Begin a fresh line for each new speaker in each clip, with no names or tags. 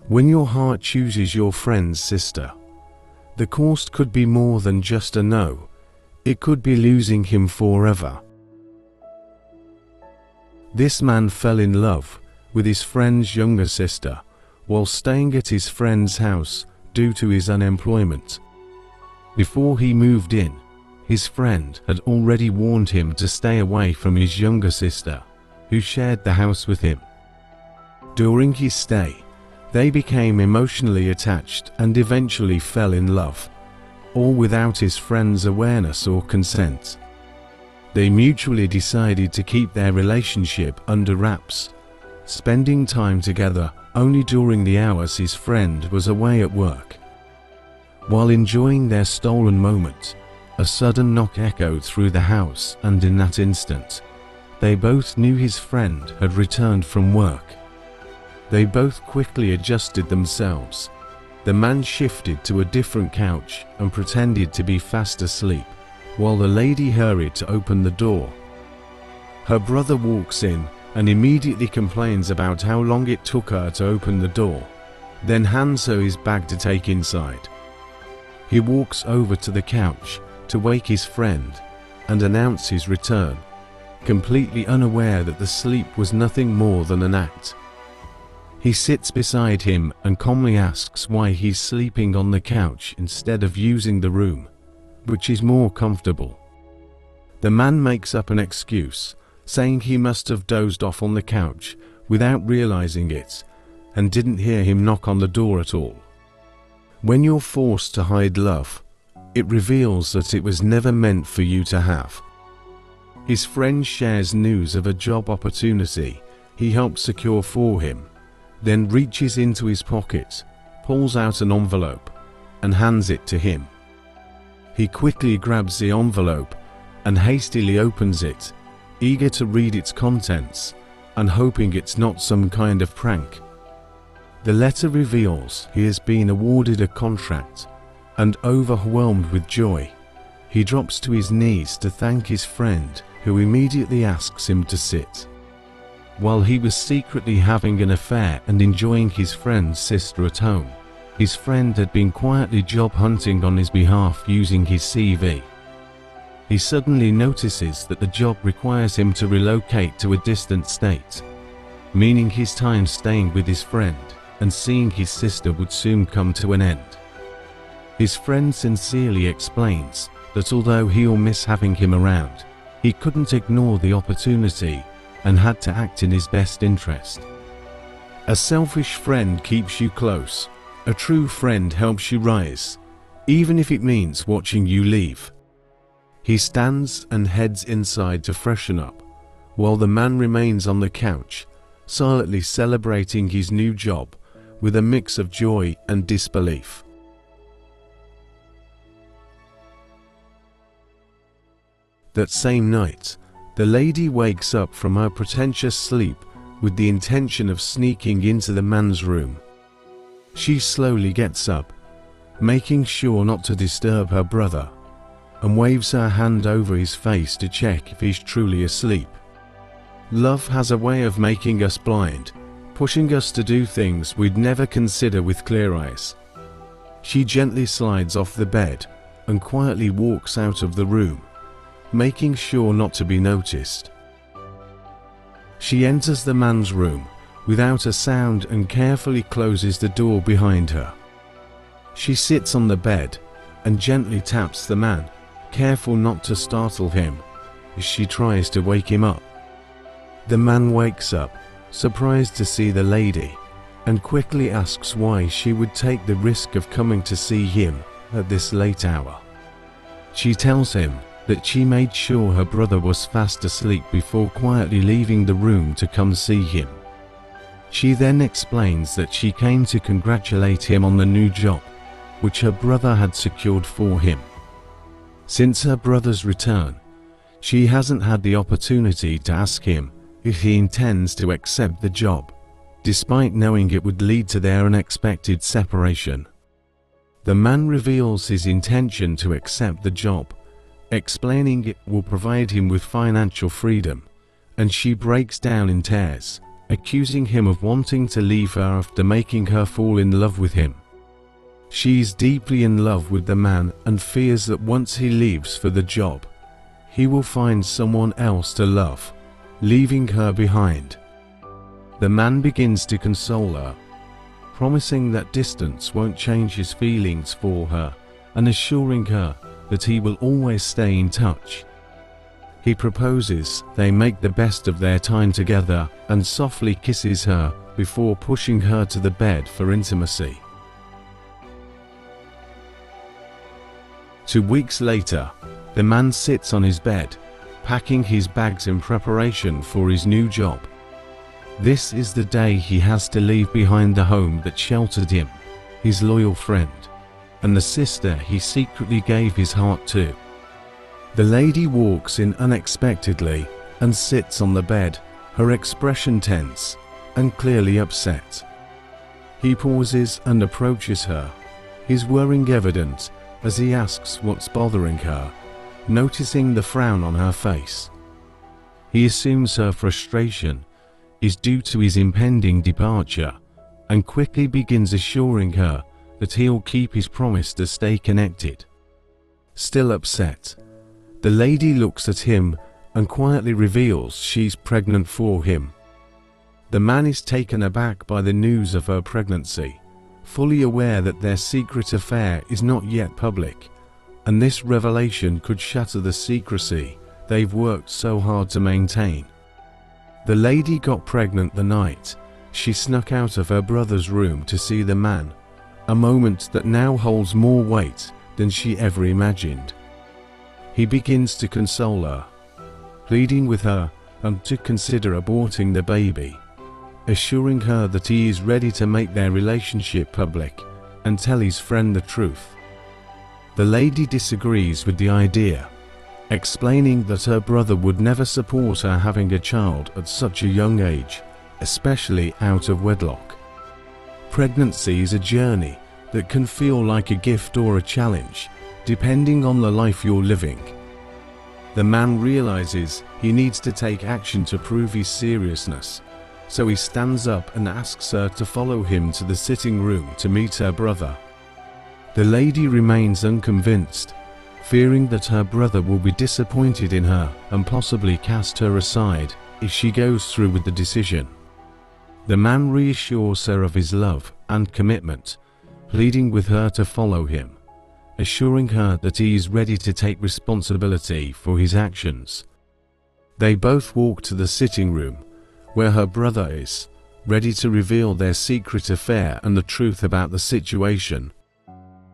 When your heart chooses your friend's sister, the cost could be more than just a no. It could be losing him forever. This man fell in love with his friend's younger sister while staying at his friend's house due to his unemployment. Before he moved in, his friend had already warned him to stay away from his younger sister, who shared the house with him. During his stay, they became emotionally attached and eventually fell in love, all without his friend's awareness or consent. They mutually decided to keep their relationship under wraps, spending time together only during the hours his friend was away at work. While enjoying their stolen moment, a sudden knock echoed through the house, and in that instant, they both knew his friend had returned from work. They both quickly adjusted themselves. The man shifted to a different couch and pretended to be fast asleep, while the lady hurried to open the door. Her brother walks in and immediately complains about how long it took her to open the door, then hands her his bag to take inside. He walks over to the couch to wake his friend and announce his return, completely unaware that the sleep was nothing more than an act. He sits beside him and calmly asks why he's sleeping on the couch instead of using the room, which is more comfortable. The man makes up an excuse, saying he must have dozed off on the couch without realizing it and didn't hear him knock on the door at all. When you're forced to hide love, it reveals that it was never meant for you to have. His friend shares news of a job opportunity he helped secure for him, then reaches into his pocket, pulls out an envelope, and hands it to him. He quickly grabs the envelope and hastily opens it, eager to read its contents and hoping it's not some kind of prank. The letter reveals he has been awarded a contract, and overwhelmed with joy, he drops to his knees to thank his friend, who immediately asks him to sit. While he was secretly having an affair and enjoying his friend's sister at home, his friend had been quietly job hunting on his behalf using his CV. He suddenly notices that the job requires him to relocate to a distant state, meaning his time staying with his friend and seeing his sister would soon come to an end. His friend sincerely explains that although he'll miss having him around, he couldn't ignore the opportunity and had to act in his best interest. A selfish friend keeps you close. A true friend helps you rise, even if it means watching you leave. He stands and heads inside to freshen up, while the man remains on the couch, silently celebrating his new job with a mix of joy and disbelief. That same night, the lady wakes up from her pretentious sleep with the intention of sneaking into the man's room. She slowly gets up, making sure not to disturb her brother, and waves her hand over his face to check if he's truly asleep. Love has a way of making us blind, pushing us to do things we'd never consider with clear eyes. She gently slides off the bed and quietly walks out of the room, making sure not to be noticed. She enters the man's room without a sound and carefully closes the door behind her. She sits on the bed and gently taps the man, careful not to startle him as she tries to wake him up. The man wakes up, surprised to see the lady, and quickly asks why she would take the risk of coming to see him at this late hour. She tells him that she made sure her brother was fast asleep before quietly leaving the room to come see him. She then explains that she came to congratulate him on the new job, which her brother had secured for him. Since her brother's return, she hasn't had the opportunity to ask him if he intends to accept the job, despite knowing it would lead to their unexpected separation. The man reveals his intention to accept the job, explaining it will provide him with financial freedom, and she breaks down in tears, accusing him of wanting to leave her after making her fall in love with him. She is deeply in love with the man and fears that once he leaves for the job, he will find someone else to love, leaving her behind. The man begins to console her, promising that distance won't change his feelings for her and assuring her that he will always stay in touch. He proposes they make the best of their time together and softly kisses her before pushing her to the bed for intimacy. 2 weeks later, the man sits on his bed, packing his bags in preparation for his new job. This is the day he has to leave behind the home that sheltered him, his loyal friend, and the sister he secretly gave his heart to. The lady walks in unexpectedly and sits on the bed, her expression tense and clearly upset. He pauses and approaches her, his worrying evident as he asks what's bothering her, noticing the frown on her face. He assumes her frustration is due to his impending departure and quickly begins assuring her that he'll keep his promise to stay connected. Still upset, the lady looks at him and quietly reveals she's pregnant for him. The man is taken aback by the news of her pregnancy, fully aware that their secret affair is not yet public, and this revelation could shatter the secrecy they've worked so hard to maintain. The lady got pregnant the night she snuck out of her brother's room to see the man, a moment that now holds more weight than she ever imagined. He begins to console her, pleading with her to consider aborting the baby, assuring her that he is ready to make their relationship public and tell his friend the truth. The lady disagrees with the idea, explaining that her brother would never support her having a child at such a young age, especially out of wedlock. Pregnancy is a journey that can feel like a gift or a challenge, depending on the life you're living. The man realizes he needs to take action to prove his seriousness, so he stands up and asks her to follow him to the sitting room to meet her brother. The lady remains unconvinced, fearing that her brother will be disappointed in her and possibly cast her aside if she goes through with the decision. The man reassures her of his love and commitment, pleading with her to follow him, assuring her that he is ready to take responsibility for his actions. They both walk to the sitting room, where her brother is, ready to reveal their secret affair and the truth about the situation.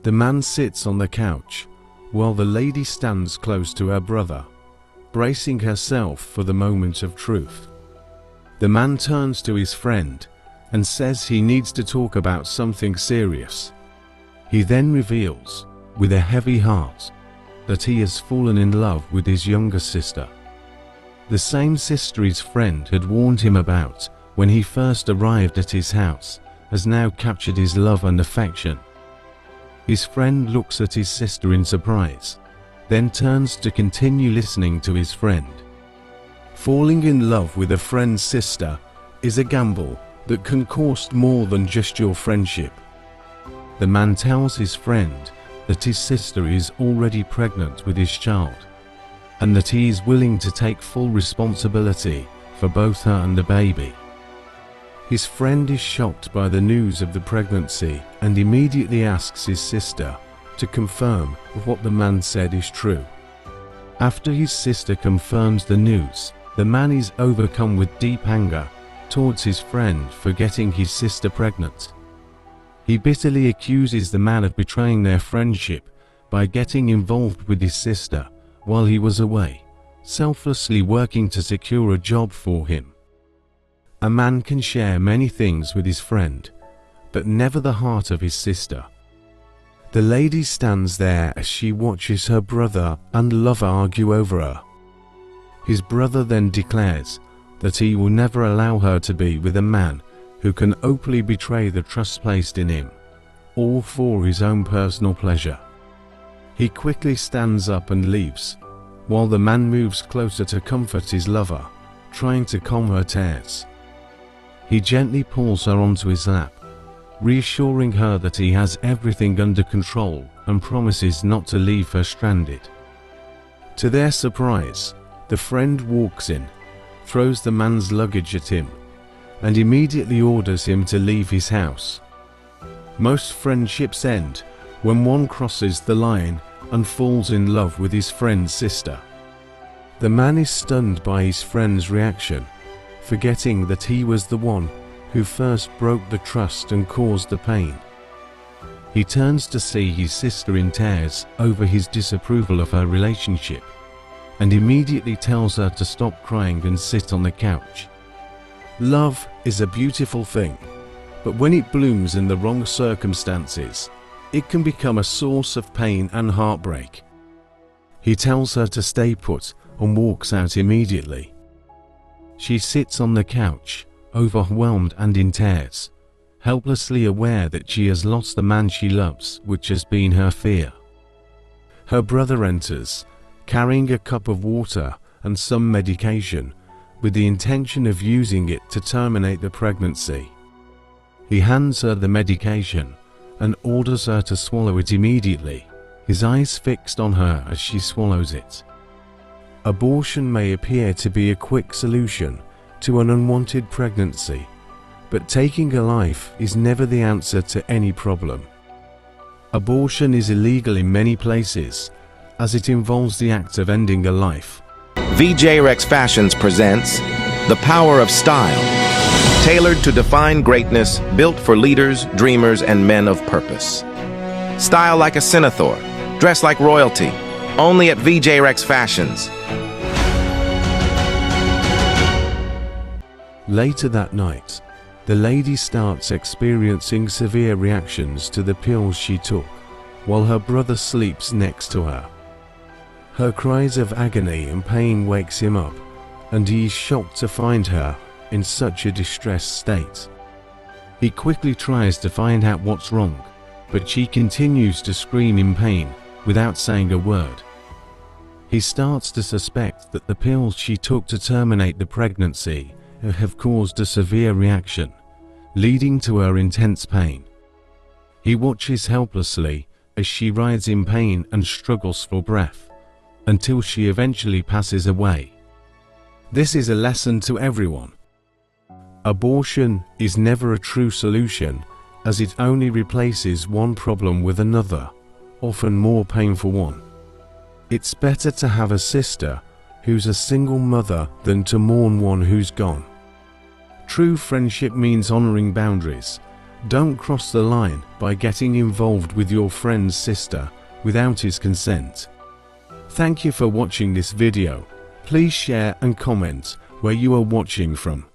The man sits on the couch, while the lady stands close to her brother, bracing herself for the moment of truth. The man turns to his friend and says he needs to talk about something serious. He then reveals, with a heavy heart, that he has fallen in love with his younger sister. The same sister his friend had warned him about when he first arrived at his house has now captured his love and affection. His friend looks at his sister in surprise, then turns to continue listening to his friend. Falling in love with a friend's sister is a gamble that can cost more than just your friendship. The man tells his friend that his sister is already pregnant with his child, and that he is willing to take full responsibility for both her and the baby. His friend is shocked by the news of the pregnancy and immediately asks his sister to confirm if what the man said is true. After his sister confirms the news, the man is overcome with deep anger towards his friend for getting his sister pregnant. He bitterly accuses the man of betraying their friendship by getting involved with his sister while he was away, selflessly working to secure a job for him. A man can share many things with his friend, but never the heart of his sister. The lady stands there as she watches her brother and lover argue over her. His brother then declares that he will never allow her to be with a man who can openly betray the trust placed in him, all for his own personal pleasure. He quickly stands up and leaves, while the man moves closer to comfort his lover, trying to calm her tears. He gently pulls her onto his lap, reassuring her that he has everything under control and promises not to leave her stranded. To their surprise, the friend walks in, throws the man's luggage at him, and immediately orders him to leave his house. Most friendships end when one crosses the line and falls in love with his friend's sister. The man is stunned by his friend's reaction, forgetting that he was the one who first broke the trust and caused the pain. He turns to see his sister in tears over his disapproval of her relationship, and immediately tells her to stop crying and sit on the couch. Love is a beautiful thing, but when it blooms in the wrong circumstances, it can become a source of pain and heartbreak. He tells her to stay put and walks out immediately. She sits on the couch, overwhelmed and in tears, helplessly aware that she has lost the man she loves, which has been her fear. Her brother enters, carrying a cup of water and some medication, with the intention of using it to terminate the pregnancy. He hands her the medication and orders her to swallow it immediately, his eyes fixed on her as she swallows it. Abortion may appear to be a quick solution to an unwanted pregnancy, but taking a life is never the answer to any problem. Abortion is illegal in many places, as it involves the act of ending a life.
VJ Rex Fashions presents The Power of Style, tailored to define greatness, built for leaders, dreamers, and men of purpose. Style like a Senator, dress like royalty, only at VJ Rex Fashions.
Later that night, the lady starts experiencing severe reactions to the pills she took, while her brother sleeps next to her. Her cries of agony and pain wakes him up, and he is shocked to find her in such a distressed state. He quickly tries to find out what's wrong, but she continues to scream in pain without saying a word. He starts to suspect that the pills she took to terminate the pregnancy have caused a severe reaction, leading to her intense pain. He watches helplessly as she writhes in pain and struggles for breath, until she eventually passes away. This is a lesson to everyone. Abortion is never a true solution, as it only replaces one problem with another, often more painful one. It's better to have a sister who's a single mother than to mourn one who's gone. True friendship means honoring boundaries. Don't cross the line by getting involved with your friend's sister without his consent. Thank you for watching this video. Please share and comment where you are watching from.